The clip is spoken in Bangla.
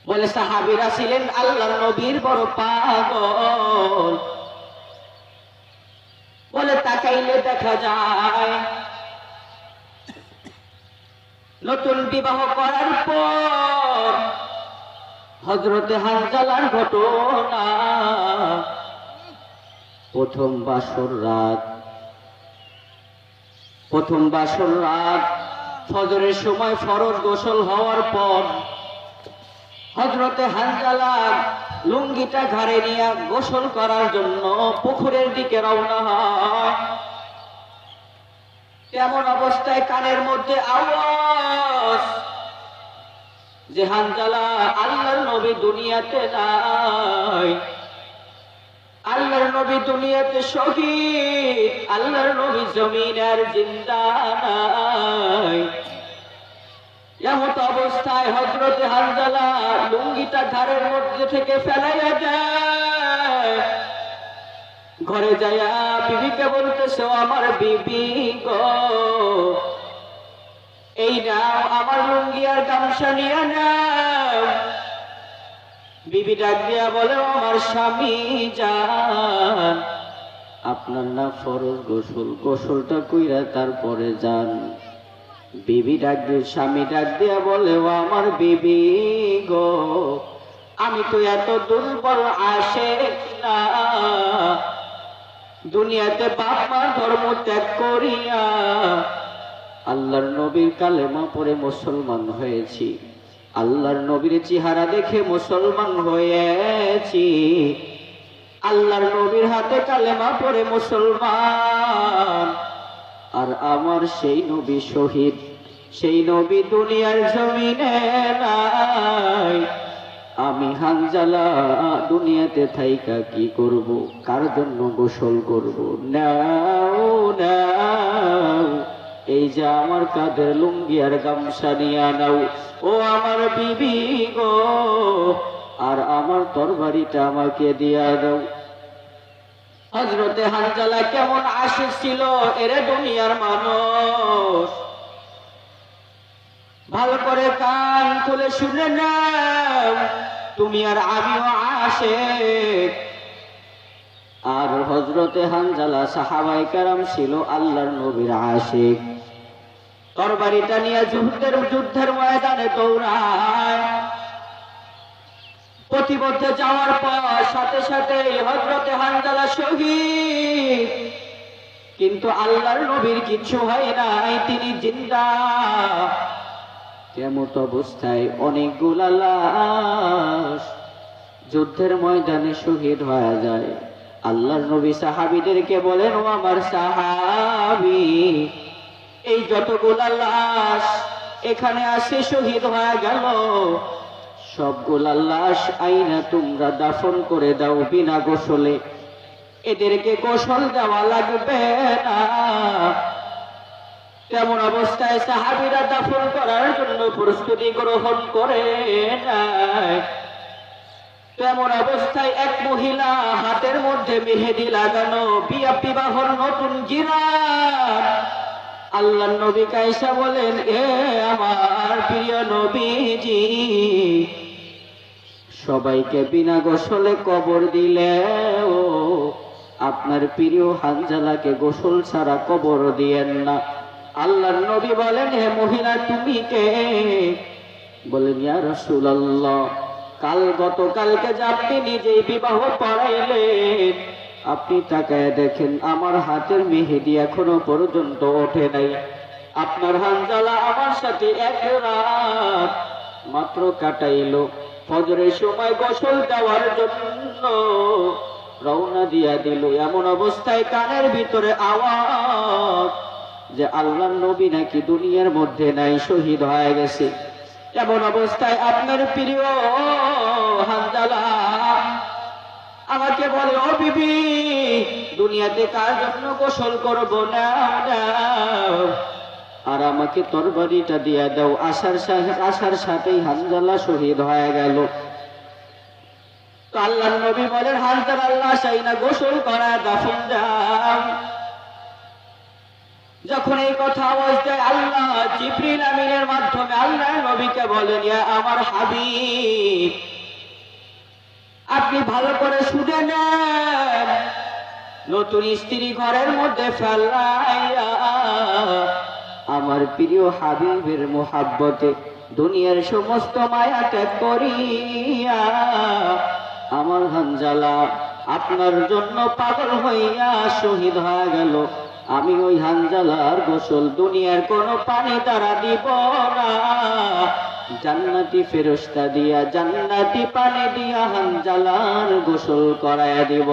বলে সাহাবীরা ছিলেন আল্লাহর নবীর বড় পাগল। বলে তাকাইলে দেখা যায় নতুন বিবাহ করার পর হযরতে হানজালার ঘটনা। প্রথম বাসর রাত ফজরের সময় ফরজ গোসল হওয়ার পর হযরতে হানজালা লুঙ্গিটা ঘাড়ে নিয়ে গোসল করার জন্য পুকুরের দিকে রওনা হয়। তেমন অবস্থায় কানের মধ্যে আওয়াজ যে হানজালা, আল্লাহর নবী দুনিয়াতে নাই, আল্লাহর নবী দুনিয়াতে শহীদ, আল্লাহর নবী জমিনের জিন্দা নাই। এমত অবস্থায় হযরতে হানজালা লুঙ্গিটা ঘাড়ের মধ্যে থেকে ফেলাইয়া দেয়। ঘরে যাইয়া বিবিকে বলতেছে, আমার বিবি গো, এই নাও আমার লুঙ্গি আর গামছা নিয়ে নাও। বিবি ডাক দিয়া বলে, আমার স্বামী যান, আপনার না ফরজ গোসল, গোসলটা কইরা তারপরে যান। বিবি ডাক দিয়ে স্বামী ডাক দিয়া বলে, ও আমার বিবি গো, আমি তো এত দুর্বল আশিক না, দুনিয়াতে বাপ মার ধর্ম ত্যাগ করিয়া আল্লাহর নবীর কালেমা পড়ে মুসলমান হয়েছি, আল্লাহর নবীর চেহারা দেখে মুসলমান হয়েছি, আল্লাহর নবীর হাতে কালেমা পড়ে মুসলমান। আর আমার সেই নবী শহীদ, সেই নবী দুনিয়ার জমিনে নাই। আমি হানজালা দুনিয়াতে থাইকা কি করব, কার জন্য গোসল করব? নাও নাও, এই যে আমার কাঁধের লুঙ্গি আর গামছা নিয়ে নাও, ও আমার বিবি গো, আর আমার তরবারিটা আমাকে দিয়া দাও। হযরতে হানজালা কেমন আশিক ছিল, এরে দুনিয়ার মানুষ ভালো করে কান খুলে শুনে নাও, তুমি আর আমিও আশিক। আর হযরতে হানজালা সাহাবায়ে কেরাম ছিল আল্লাহর নবীর আশিক। তরবারিটা নিয়ে যুদ্ধের ময়দানে দৌড়ায়। প্রতিবদ্ধে যাওয়ার পর সাথে সাথে হযরতে হানজালা শহীদ, কিন্তু আল্লাহর নবীর কিছু হয় নাই, তিনি জিন্দা। কেমত অবস্থায় অনেকগুলা লাশ যুদ্ধের ময়দানে শহীদ হয়ে যায়। আল্লাহর নবী সাহাবীদেরকে বলেন, ও আমার সাহাবী, এই যতগুলা লাশ এখানে আসে শহীদ হয়ে গেল, সবগুলা লাশ আইনা তোমরা দাফন করে দাও বিনা গোসলে, এদেরকে গোসল দেওয়া লাগবে না। তেমন অবস্থায় সাহাবীরা দাফন করার জন্য প্রস্তুতি গ্রহণ করে নেয়। তেমন অবস্থায় এক মহিলা হাতের মধ্যে মেহেদি লাগানো বিবাহর নতুন জিরাত, আল্লাহর নবী কায়সা বলেন, এ আমার প্রিয় নবীজি, সবাইকে বিনা গোসলে কবর দিলেও আপনার প্রিয় হানজালাকে গোসল ছাড়া কবর দিয়েন না। আল্লাহর নবী বলেন, হে মহিলা তুমি কে? বলেন, ইয়া রাসূলুল্লাহ, গতকালকে যে আপনি নিজেই বিবাহ পড়াইলেন, আপনি তাকায় দেখেন আমার হাতের মেহেদি এখনো পর্যন্ত ওঠে নাই। আপনার হানজালা আমার সাথে এক রাত মাত্র কাটাইলো, ফজরের সময় গোসল দেওয়ার জন্য রওনা দিয়া দিল। এমন অবস্থায় কানের ভিতরে আওয়াজ যে আল্লাহর নবী নাকি দুনিয়ার মধ্যে নাই, শহীদ হয়ে গেছে। এমন অবস্থায় আপনার প্রিয় হানজালা আমাকে বলে, ও বিবি, দুনিয়াতে কার জন্য গোসল করব না, আর আমাকে তরবারিটা দিয়া দাও। আসার সাথেই হানজালা শহীদ হয়ে গেল। তো আল্লাহর নবী বলেন, হানজালা আল্লাহ চাই না, গোসল করা দাফন দাও। যখন এই কথা আওয়াজ দেয় আল্লাহ জিবরিল আমিনের মাধ্যমে আল্লাহ নবীকে বলেন, ইয়া আমার হাবিব, আপনি ভালো করে শুনে নেন, নতুন স্ত্রী ঘরের মধ্যে ফেলাইয়া আমার প্রিয় হাবিবের মোহাব্বতে দুনিয়ার সমস্ত মায়া ত্যাগ করিয়া আমার হানজালা আপনার জন্য পাগল হইয়া শহীদ হয়ে গেল। আমি ওই হানজালার গোসল দুনিয়ার কোনো পানি দ্বারা দিব না, জান্নাতি ফেরেশতা দিয়া জান্নাতি পানি দিয়া হানজালার গোসল করায়া দিব।